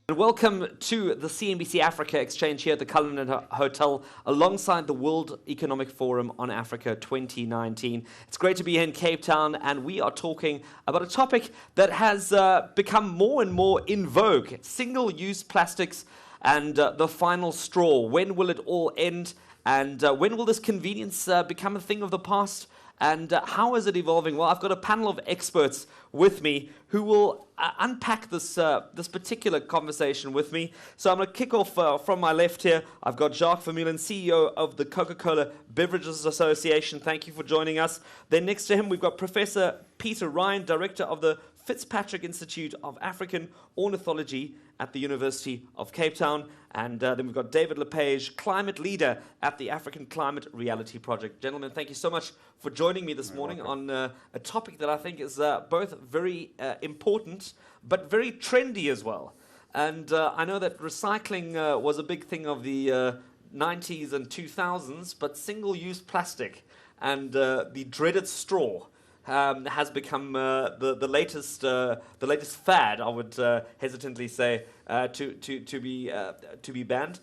And welcome to the CNBC Africa Exchange here at the Cullinan Hotel alongside the World Economic Forum on Africa 2019. It's great to be here in Cape Town, and we are talking about a topic that has become more and more in vogue: single-use plastics and the final straw. When will it all end? And when will this convenience become a thing of the past? And how is it evolving? Well, I've got a panel of experts with me who will unpack this particular conversation with me. So I'm going to kick off from my left here. I've got Jacques Vermeulen, CEO of the CocaCola Beverages Association. Thank you for joining us. Then next to him, we've got Professor Peter Ryan, Director of the Fitzpatrick Institute of African Ornithology at the University of Cape Town. And then we've got David Lepage, Climate Leader at the African Climate Reality Project. Gentlemen, thank you so much for joining me this morning on a topic that I think is both very important, but very trendy as well. And I know that recycling was a big thing of the 90s and 2000s, but single-use plastic and the dreaded straw has become the latest fad. I would hesitantly say to be banned.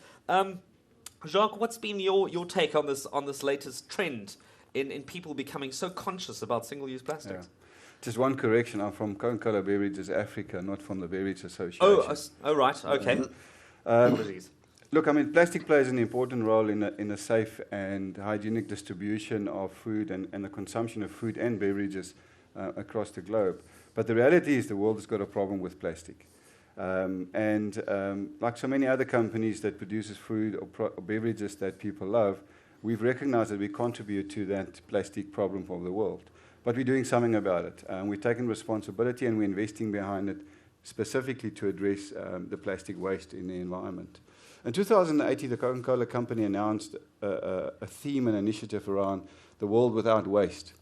Jacques, what's been your take on this latest trend in people becoming so conscious about single-use plastics? Yeah. Just one correction: I'm from CocaCola Beverages Africa, not from the Beverage Association. Oh, right. Okay. Apologies. Look, I mean, plastic plays an important role in a safe and hygienic distribution of food and the consumption of food and beverages across the globe. But the reality is the world has got a problem with plastic. Like so many other companies that produces food or beverages that people love, we've recognized that we contribute to that plastic problem for the world. But we're doing something about it. We're taking responsibility and we're investing behind it specifically to address the plastic waste in the environment. In 2018, the Coca-Cola company announced a theme and initiative around the world without waste.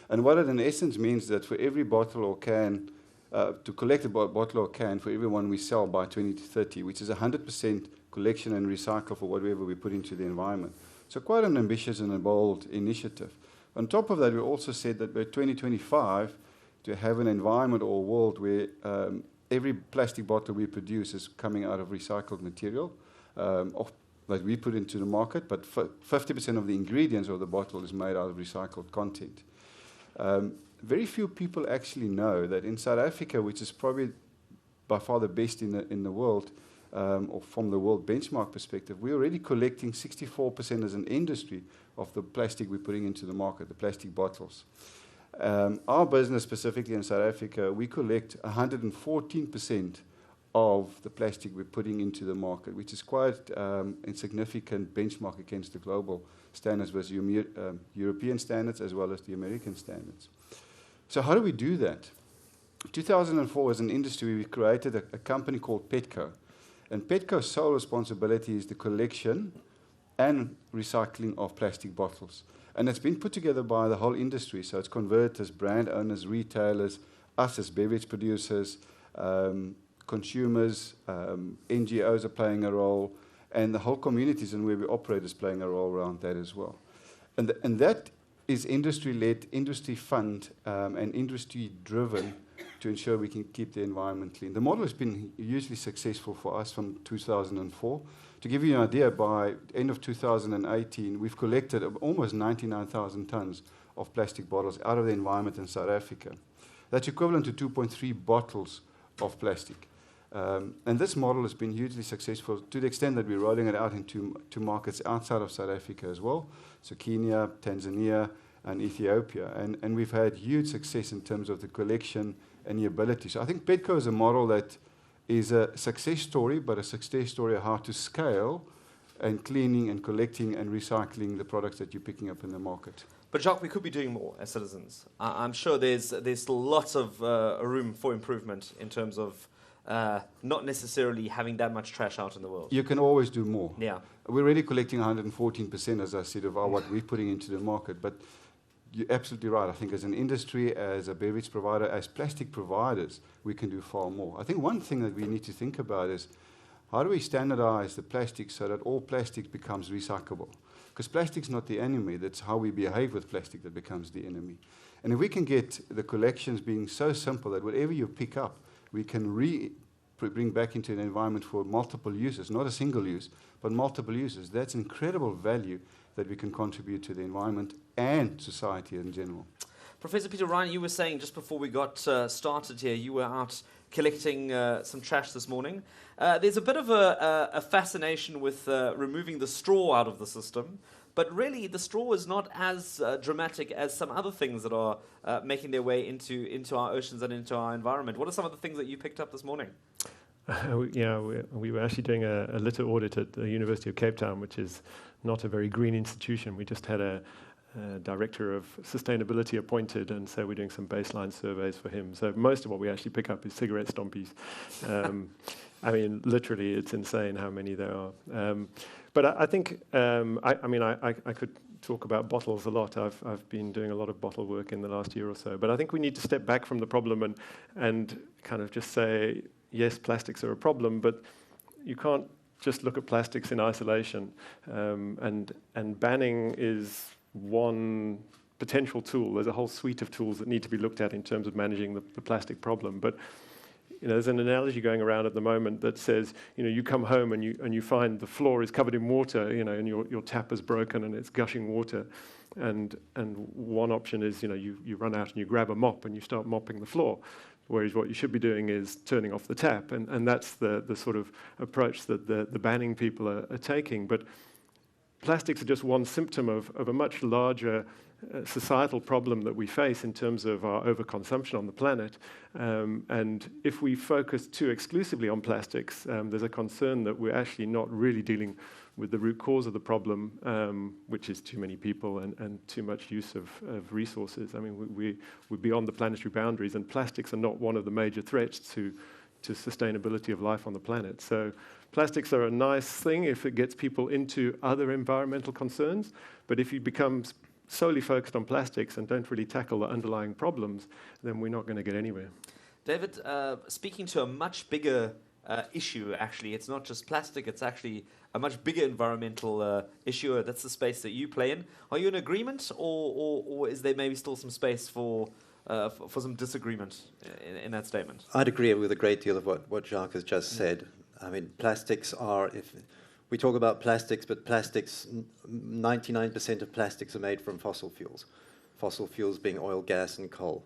And what it in essence means that for every bottle or can, to collect a bottle or can for every one we sell by 2030, which is 100% collection and recycle for whatever we put into the environment. So quite an ambitious and a bold initiative. On top of that, we also said that by 2025, to have an environment or a world where every plastic bottle we produce is coming out of recycled material that we put into the market, but 50% of the ingredients of the bottle is made out of recycled content. Very few people actually know that in South Africa, which is probably by far the best in the world, or from the world benchmark perspective, we're already collecting 64% as an industry of the plastic we're putting into the market, the plastic bottles. Our business, specifically in South Africa, we collect 114% of the plastic we're putting into the market, which is quite a significant benchmark against the global standards, versus European standards as well as the American standards. So how do we do that? In 2004, as an industry, we created a company called Petco. And Petco's sole responsibility is the collection and recycling of plastic bottles. And it's been put together by the whole industry. So it's converters, brand owners, retailers, us as beverage producers, consumers, NGOs are playing a role, and the whole communities and where we operate is playing a role around that as well. And that is industry-led, industry-funded, and industry-driven to ensure we can keep the environment clean. The model has been hugely successful for us from 2004. To give you an idea, by end of 2018, we've collected almost 99,000 tons of plastic bottles out of the environment in South Africa. That's equivalent to 2.3 bottles of plastic. And this model has been hugely successful to the extent that we're rolling it out into markets outside of South Africa as well, so Kenya, Tanzania, and Ethiopia. And we've had huge success in terms of the collection and the ability. So I think Petco is a model that is a success story, but a success story of how to scale and cleaning and collecting and recycling the products that you're picking up in the market. But Jacques, we could be doing more as citizens. I'm sure there's still lots of room for improvement in terms of not necessarily having that much trash out in the world. You can always do more. Yeah. We're already collecting 114%, as I said, of what we're putting into the market. But you're absolutely right. I think as an industry, as a beverage provider, as plastic providers, we can do far more. I think one thing that we need to think about is how do we standardize the plastic so that all plastic becomes recyclable? Because plastic's not the enemy. That's how we behave with plastic that becomes the enemy. And if we can get the collections being so simple that whatever you pick up, we can bring back into the environment for multiple uses, not a single use, but multiple uses. That's incredible value that we can contribute to the environment and society in general. Professor Peter Ryan, you were saying just before we got started here, you were out collecting some trash this morning. There's a bit of a fascination with removing the straw out of the system, but really the straw is not as dramatic as some other things that are making their way into our oceans and into our environment. What are some of the things that you picked up this morning? We were actually doing a litter audit at the University of Cape Town, which is not a very green institution. We just had a director of sustainability appointed, and so we're doing some baseline surveys for him. So most of what we actually pick up is cigarette stompies. I mean, literally, it's insane how many there are. But I think, I could talk about bottles a lot. I've been doing a lot of bottle work in the last year or so. But I think we need to step back from the problem and kind of just say, yes, plastics are a problem, but you can't just look at plastics in isolation. And banning is one potential tool. There's a whole suite of tools that need to be looked at in terms of managing the plastic problem. But there's an analogy going around at the moment that says, you come home and you find the floor is covered in water, and your tap is broken and it's gushing water. And one option is, you run out and you grab a mop and you start mopping the floor. Whereas what you should be doing is turning off the tap. And that's the sort of approach that the banning people are taking. But plastics are just one symptom of a much larger societal problem that we face in terms of our overconsumption on the planet. And if we focus too exclusively on plastics, there's a concern that we're actually not really dealing with the root cause of the problem, which is too many people and too much use of resources. I mean, we're beyond the planetary boundaries, and plastics are not one of the major threats to sustainability of life on the planet. So plastics are a nice thing if it gets people into other environmental concerns, but if you become solely focused on plastics and don't really tackle the underlying problems, then we're not going to get anywhere. David, speaking to a much bigger issue, actually, it's not just plastic, it's actually a much bigger environmental issue. That's the space that you play in. Are you in agreement, or is there maybe still some space for some disagreement in that statement? I'd agree with a great deal of what Jacques has just said. I mean, plastics are, if we talk about plastics, but plastics, 99% of plastics are made from fossil fuels being oil, gas, and coal.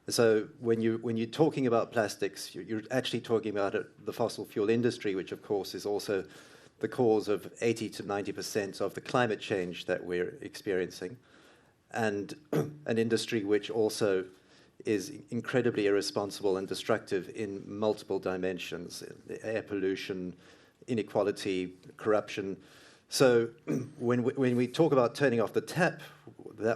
So when you're talking about plastics, you're actually talking about the fossil fuel industry, which of course is also the cause of 80 to 90% of the climate change that we're experiencing, and an industry which also is incredibly irresponsible and destructive in multiple dimensions: air pollution, inequality, corruption. So when we talk about turning off the tap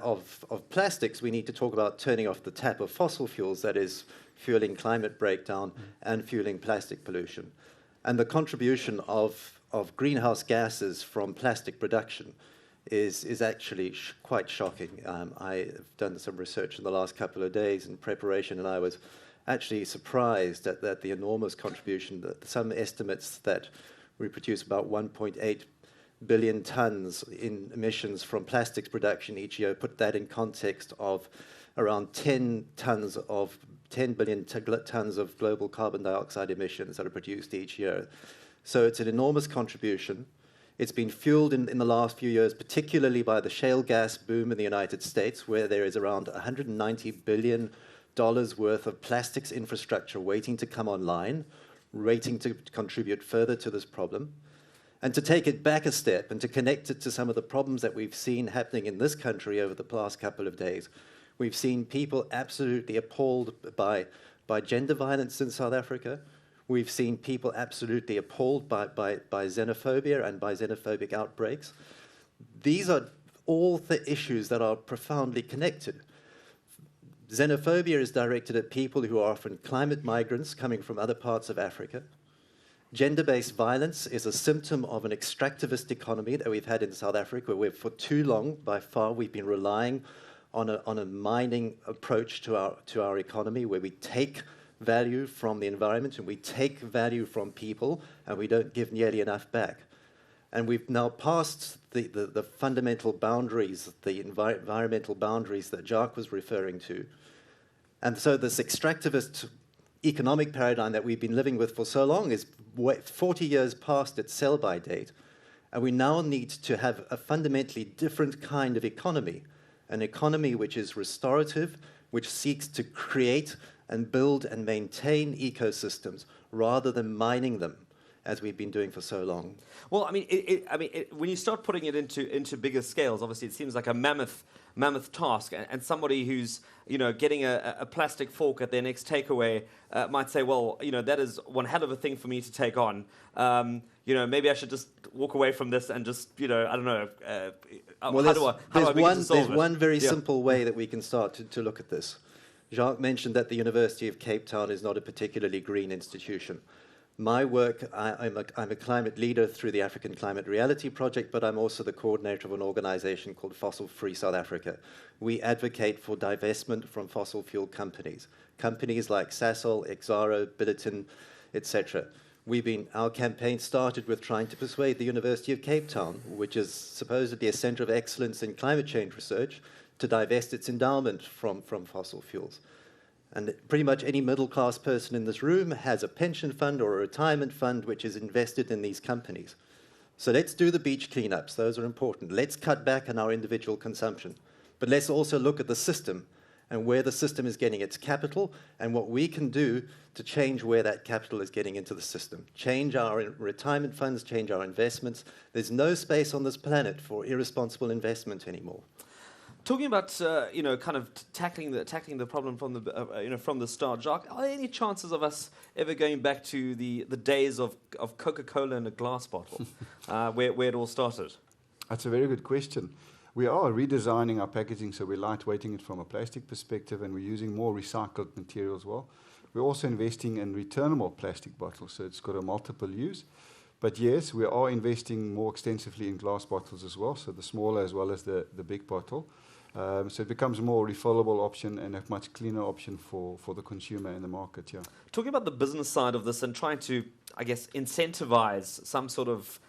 of plastics, we need to talk about turning off the tap of fossil fuels, that is fueling climate breakdown and fueling plastic pollution. And the contribution of greenhouse gases from plastic production is actually quite shocking. I've done some research in the last couple of days in preparation, and I was actually surprised at the enormous contribution. That some estimates that we produce about 1.8 billion tons in emissions from plastics production each year. Put that in context of around 10 billion tons of global carbon dioxide emissions that are produced each year. So it's an enormous contribution. It's been fueled in the last few years, particularly by the shale gas boom in the United States, where there is around $190 billion worth of plastics infrastructure waiting to come online, waiting to contribute further to this problem. And to take it back a step and to connect it to some of the problems that we've seen happening in this country over the past couple of days, we've seen people absolutely appalled by gender violence in South Africa. We've seen people absolutely appalled by xenophobia and by xenophobic outbreaks. These are all the issues that are profoundly connected. Xenophobia is directed at people who are often climate migrants coming from other parts of Africa. Gender-based violence is a symptom of an extractivist economy that we've had in South Africa, where for too long, by far, we've been relying on a mining approach to our economy, where we take value from the environment and we take value from people, and we don't give nearly enough back. And we've now passed the fundamental boundaries, the environmental boundaries that Jacques was referring to. And so this extractivist economic paradigm that we've been living with for so long is 40 years past its sell-by date. And we now need to have a fundamentally different kind of economy, an economy which is restorative, which seeks to create and build and maintain ecosystems rather than mining them, as we've been doing for so long. Well, I mean, when you start putting it into bigger scales, obviously it seems like a mammoth task, and somebody who's getting a plastic fork at their next takeaway might say, well, that is one hell of a thing for me to take on. Maybe I should just walk away from this and just I don't know. There's one very simple way that we can start to look at this. Jacques mentioned that the University of Cape Town is not a particularly green institution. My work, I'm a climate leader through the African Climate Reality Project, but I'm also the coordinator of an organization called Fossil Free South Africa. We advocate for divestment from fossil fuel companies like Sasol, Exxaro, Billiton, etc. Our campaign started with trying to persuade the University of Cape Town, which is supposedly a center of excellence in climate change research, to divest its endowment from fossil fuels. And pretty much any middle-class person in this room has a pension fund or a retirement fund which is invested in these companies. So let's do the beach cleanups. Those are important. Let's cut back on our individual consumption. But let's also look at the system and where the system is getting its capital and what we can do to change where that capital is getting into the system. Change our retirement funds, change our investments. There's no space on this planet for irresponsible investment anymore. Talking about kind of tackling the problem from the start, Jacques, are there any chances of us ever going back to the days of CocaCola in a glass bottle, where it all started? That's a very good question. We are redesigning our packaging, so we're lightweighting it from a plastic perspective, and we're using more recycled material as well. We're also investing in returnable plastic bottles, so it's got a multiple use. But yes, we are investing more extensively in glass bottles as well, so the smaller as well as the big bottle. So it becomes a more refillable option and a much cleaner option for the consumer in the market. Yeah. Talking about the business side of this and trying to, I guess, incentivize some sort of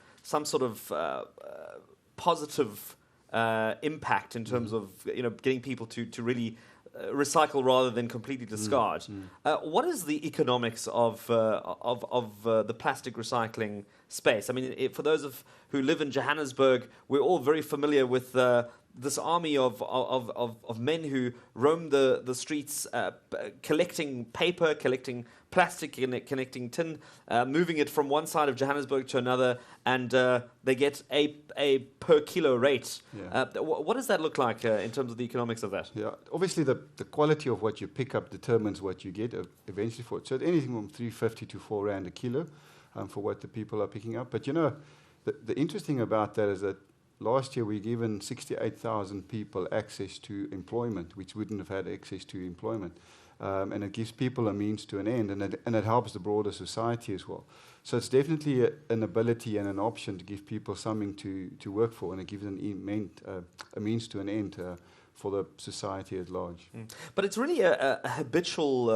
positive impact in terms of getting people to really recycle rather than completely discard. What is the economics of the plastic recycling space? I mean, for those who live in Johannesburg, we're all very familiar with this army of men who roam the streets, collecting paper, collecting plastic, collecting tin, moving it from one side of Johannesburg to another, and they get a per kilo rate. Yeah. What does that look like in terms of the economics of that? Yeah, obviously the quality of what you pick up determines what you get eventually for it. So anything from 350 to 4 rand a kilo for what the people are picking up. But the interesting about that is that last year we given 68,000 people access to employment, which wouldn't have had access to employment. And it gives people a means to an end, and it helps the broader society as well. So it's definitely an ability and an option to give people something to work for, and it gives a means to an end for the society at large. But it's really a habitual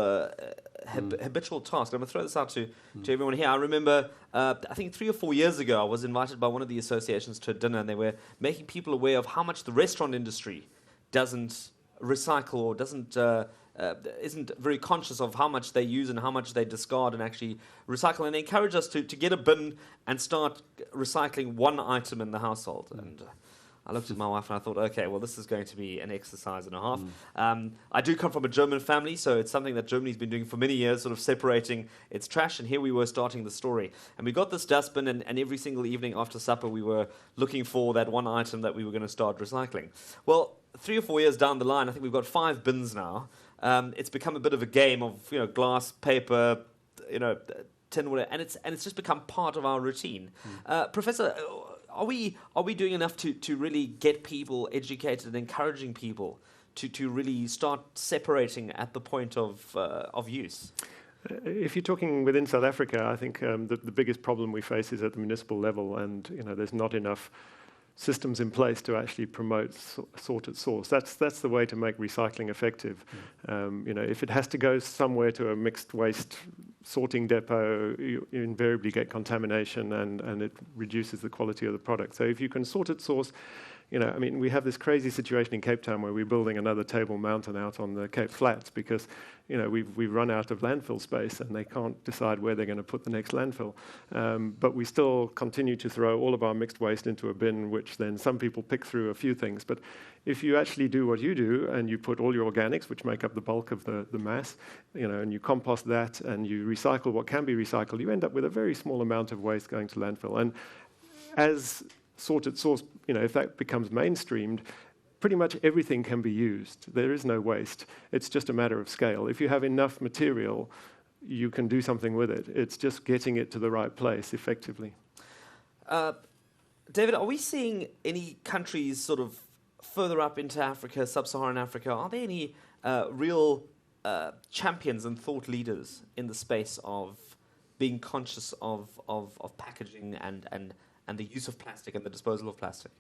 task. I'm going to throw this out to everyone here. I remember, I think 3 or 4 years ago, I was invited by one of the associations to a dinner, and they were making people aware of how much the restaurant industry doesn't recycle or isn't very conscious of how much they use and how much they discard and actually recycle. And they encourage us to get a bin and start recycling one item in the household. And I looked at my wife and I thought, okay, well, this is going to be an exercise and a half. I do come from a German family, so it's something that Germany's been doing for many years, sort of separating its trash. And here we were starting the story. And we got this dustbin, and every single evening after supper, we were looking for that one item that we were going to start recycling. Well, 3 or 4 years down the line, I think we've got 5 bins now. It's become a bit of a game of glass, paper, tin, whatever, and it's just become part of our routine. Professor, are we doing enough to really get people educated and encouraging people to really start separating at the point of use? If you're talking within South Africa, I think the biggest problem we face is at the municipal level, and there's not enough systems in place to actually promote sorted source. That's the way to make recycling effective. If it has to go somewhere to a mixed waste sorting depot, you invariably get contamination, and it reduces the quality of the product. So if you can sort it source, I mean, we have this crazy situation in Cape Town where we're building another Table Mountain out on the Cape Flats because, we've run out of landfill space and they can't decide where they're going to put the next landfill. But we still continue to throw all of our mixed waste into a bin, which then some people pick through a few things. But if you actually do what you do and you put all your organics, which make up the bulk of the mass, and you compost that and you recycle what can be recycled, you end up with a very small amount of waste going to landfill. And as sorted source, if that becomes mainstreamed, pretty much everything can be used. There is no waste. It's just a matter of scale. If you have enough material, you can do something with it. It's just getting it to the right place effectively. David, are we seeing any countries sort of further up into Africa, sub-Saharan Africa, are there any real champions and thought leaders in the space of being conscious of packaging and the use of plastic and the disposal of plastic?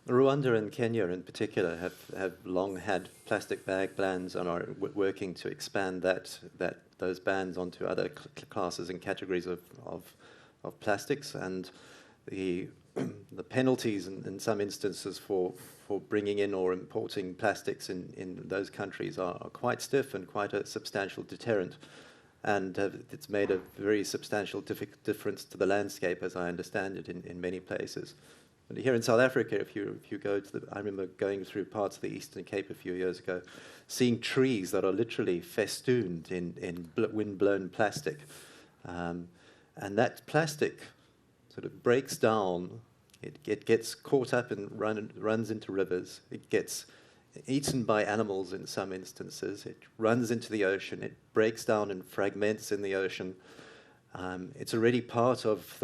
Rwanda and Kenya in particular have long had plastic bag bans and are working to expand those bans onto other classes and categories of plastics, and the penalties in some instances for bringing in or importing plastics in those countries are quite stiff and quite a substantial deterrent, and it's made a very substantial difference to the landscape, as I understand it, in many places. And here in South Africa, if you go to I remember going through parts of the Eastern Cape a few years ago, seeing trees that are literally festooned in wind-blown plastic. And that plastic sort of breaks down, it gets caught up and runs into rivers, it gets eaten by animals in some instances, it runs into the ocean, it breaks down and fragments in the ocean. It's already part of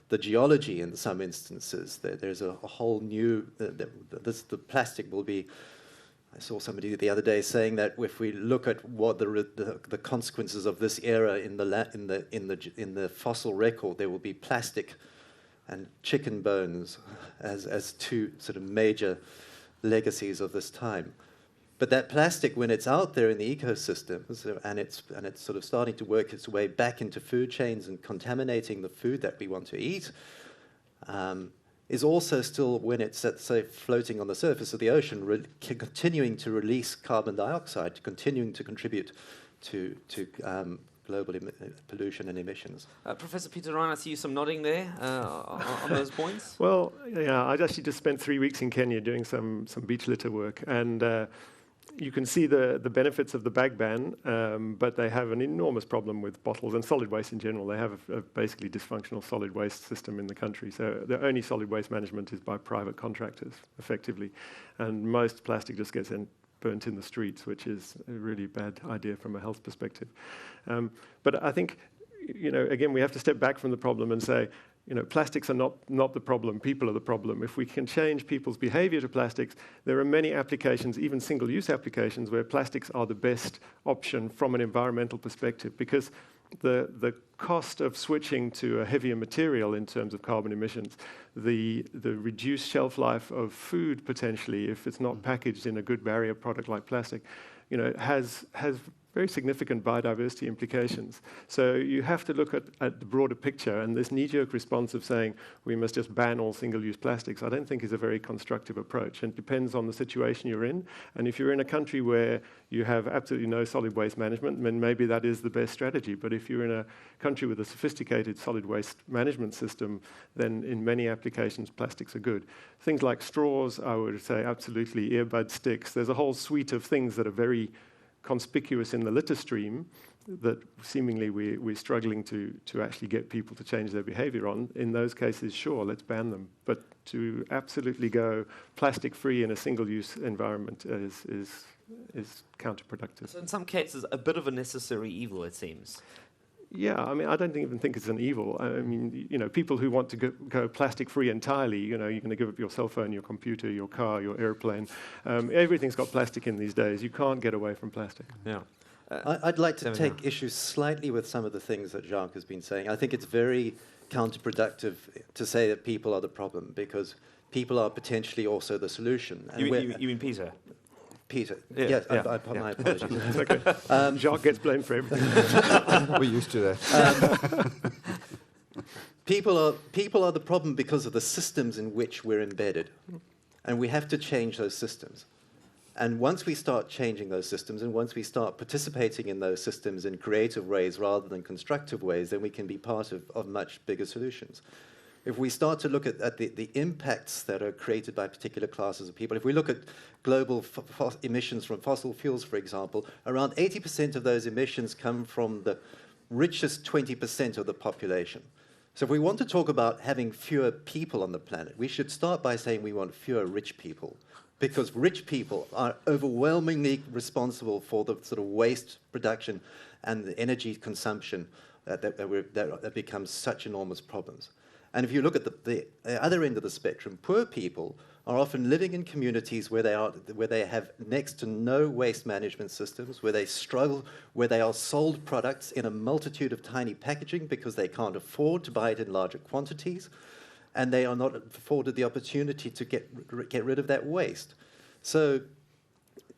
the geology in some instances. There's a whole new, the plastic will be, I saw somebody the other day saying that if we look at what the consequences of this era in the fossil record, there will be plastic and chicken bones as two sort of major legacies of this time. But that plastic, when it's out there in the ecosystems and it's sort of starting to work its way back into food chains and contaminating the food that we want to eat, is also still, when it's, let's say, floating on the surface of the ocean, continuing to release carbon dioxide, continuing to contribute to global pollution and emissions. Professor Peter Ryan, I see you some nodding there on those points. Well, yeah, I actually just spent 3 weeks in Kenya doing some beach litter work, and you can see the benefits of the bag ban, but they have an enormous problem with bottles and solid waste in general. They have a basically dysfunctional solid waste system in the country. So the only solid waste management is by private contractors, effectively. And most plastic just gets burnt in the streets, which is a really bad idea from a health perspective. But I think, again, we have to step back from the problem and say, plastics are not the problem, people are the problem. If we can change people's behavior to plastics, there are many applications, even single-use applications, where plastics are the best option from an environmental perspective, because the cost of switching to a heavier material in terms of carbon emissions, the reduced shelf life of food potentially, if it's not packaged in a good barrier product like plastic, has very significant biodiversity implications. So you have to look at the broader picture, and this knee-jerk response of saying we must just ban all single-use plastics, I don't think is a very constructive approach, and it depends on the situation you're in. And if you're in a country where you have absolutely no solid waste management, then maybe that is the best strategy. But if you're in a country with a sophisticated solid waste management system, then in many applications plastics are good. Things like straws, I would say absolutely, earbud sticks. There's a whole suite of things that are very conspicuous in the litter stream that seemingly we're struggling to actually get people to change their behavior on. In those cases, sure, let's ban them. But to absolutely go plastic-free in a single-use environment is counterproductive. So in some cases, a bit of a necessary evil, it seems. Yeah, I mean, I don't even think it's an evil. I mean, people who want to go plastic-free entirely, you're going to give up your cell phone, your computer, your car, your airplane. Everything's got plastic in these days. You can't get away from plastic. Yeah. I'd like to take issue slightly with some of the things that Jacques has been saying. I think it's very counterproductive to say that people are the problem, because people are potentially also the solution. And you mean Peter? Peter. Yeah, yes, yeah. My apologies. It's okay. Jacques gets blamed for everything. We're used to that. People are the problem because of the systems in which we're embedded. And we have to change those systems. And once we start changing those systems, and once we start participating in those systems in creative ways rather than constructive ways, then we can be part of much bigger solutions. If we start to look at the impacts that are created by particular classes of people, if we look at global emissions from fossil fuels, for example, around 80% of those emissions come from the richest 20% of the population. So if we want to talk about having fewer people on the planet, we should start by saying we want fewer rich people, because rich people are overwhelmingly responsible for the sort of waste production and the energy consumption that becomes such enormous problems. And if you look at the other end of the spectrum, poor people are often living in communities where they have next to no waste management systems, where they struggle, where they are sold products in a multitude of tiny packaging because they can't afford to buy it in larger quantities, and they are not afforded the opportunity to get rid of that waste. So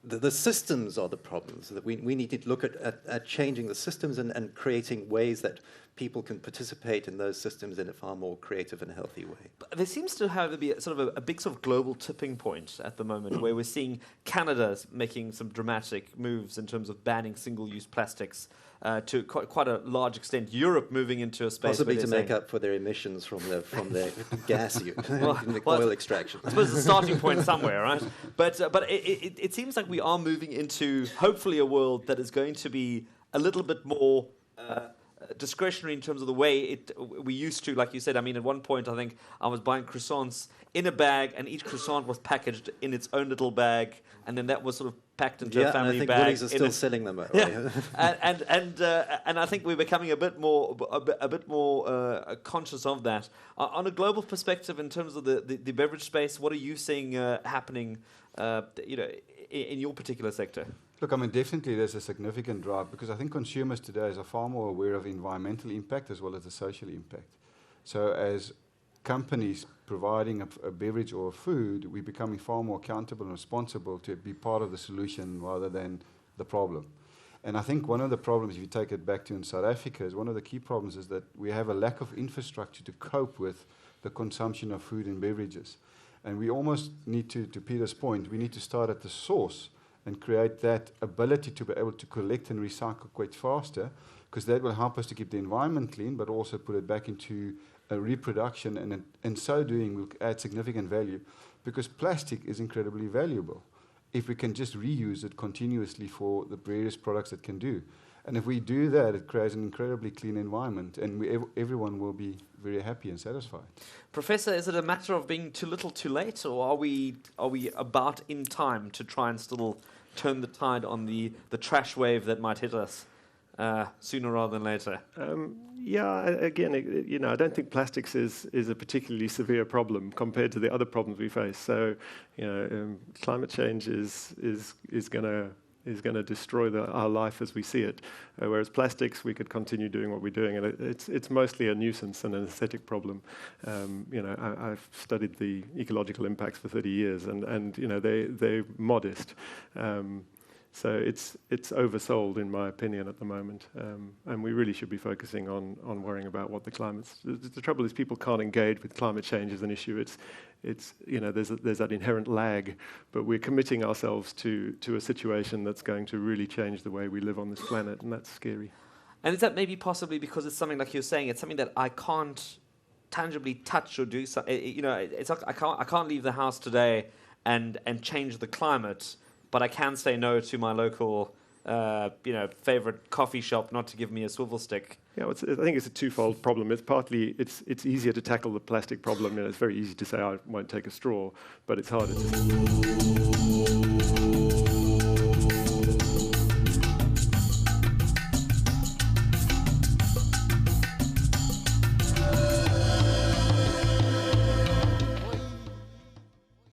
the systems are the problems. That we need to look at changing the systems and creating ways that people can participate in those systems in a far more creative and healthy way. But there seems to be a big sort of global tipping point at the moment where we're seeing Canada making some dramatic moves in terms of banning single-use plastics to quite a large extent. Europe moving into a space possibly to make up for their emissions from their gas oil extraction. I suppose the starting point somewhere, right? But it seems like we are moving into hopefully a world that is going to be a little bit more discretionary in terms of the way we used to, like you said. I mean, at one point, I think I was buying croissants in a bag, and each croissant was packaged in its own little bag, and then that was sort of packed into a family bag. I think Woolies are still selling them that way. Yeah. and I think we're becoming a bit more conscious of that. On a global perspective, in terms of the beverage space, what are you seeing happening, in your particular sector? Look, I mean, definitely there's a significant drive, because I think consumers today are far more aware of environmental impact as well as the social impact. So as companies providing a beverage or a food, we're becoming far more accountable and responsible to be part of the solution rather than the problem. And I think one of the problems, if you take it back to in South Africa, is one of the key problems is that we have a lack of infrastructure to cope with the consumption of food and beverages. And we almost need to Peter's point, we need to start at the source and create that ability to be able to collect and recycle quite faster, because that will help us to keep the environment clean, but also put it back into a reproduction, and in so doing will add significant value, because plastic is incredibly valuable if we can just reuse it continuously for the various products it can do. And if we do that, it creates an incredibly clean environment, and everyone will be very happy and satisfied. Professor, is it a matter of being too little too late, or are we about in time to try and still turn the tide on the trash wave that might hit us sooner rather than later? Again, I don't think plastics is a particularly severe problem compared to the other problems we face. So, climate change is going to destroy our life as we see it. Whereas plastics, we could continue doing what we're doing, and it's mostly a nuisance and an aesthetic problem. I've studied the ecological impacts for 30 years, and they're modest. So it's oversold, in my opinion, at the moment, and we really should be focusing on worrying about what the climate's. The trouble is, people can't engage with climate change as an issue. There's that inherent lag, but we're committing ourselves to a situation that's going to really change the way we live on this planet, and that's scary. And is that maybe possibly because it's something, like you're saying, it's something that I can't tangibly touch or do? It's like I can't leave the house today and change the climate, but I can say no to my local, favorite coffee shop not to give me a swivel stick. Yeah, I think it's a twofold problem. It's partly it's easier to tackle the plastic problem. It's very easy to say I won't take a straw, but it's harder to.